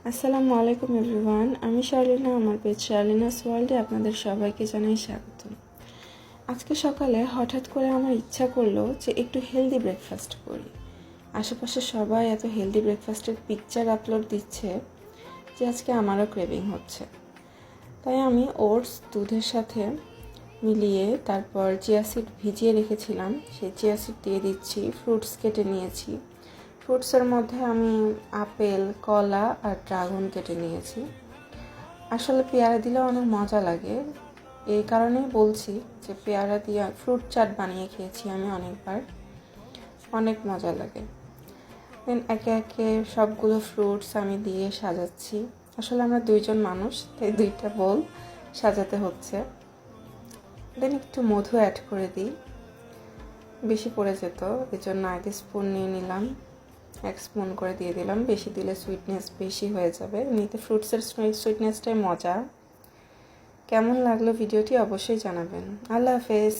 আসসালামু আলাইকুম এভরিওয়ান, আমি শার্লিনা। আমার পেজ শার্লিনাস ওয়ার্ল্ডে আপনাদের সবাইকে জানাই স্বাগত। আজকে সকালে হঠাৎ করে আমার ইচ্ছা করলো যে একটু হেলদি ব্রেকফাস্ট করি। আশেপাশে সবাই এত হেলদি ব্রেকফাস্টের পিকচার আপলোড দিচ্ছে যে আজকে আমারও ক্রেভিং হচ্ছে। তাই আমি ওটস দুধের সাথে মিলিয়ে তারপর চিয়া সিড ভিজিয়ে রেখেছিলাম, সেই চিয়া সিড দিয়ে দিচ্ছি। ফ্রুটস কেটে নিয়েছি। ফ্রুটসের মধ্যে আমি আপেল, কলা আর ড্রাগন কেটে নিয়েছি। আসলে পেয়ারা দিলেও অনেক মজা লাগে, এই কারণেই বলছি যে পেয়ারা দিয়ে ফ্রুট চাট বানিয়ে খেয়েছি আমি অনেকবার, অনেক মজা লাগে। দেন একে একে সবগুলো ফ্রুটস আমি দিয়ে সাজাচ্ছি। আসলে আমরা দুইজন মানুষ, তাই দুইটা বোল সাজাতে হচ্ছে। দেন একটু মধু অ্যাড করে দিই, বেশি পড়ে যেত, এজন্য আগে স্পুন নিয়ে নিলাম, 1 স্পুন করে দিয়ে দিলাম। বেশি দিলে সুইটনেস বেশি হয়ে যাবে, এমনিতে ফ্রুটসের সুইটনেসটাই মজা। কেমন লাগলো ভিডিওটি অবশ্যই জানাবেন। আল্লাহ হাফেজ।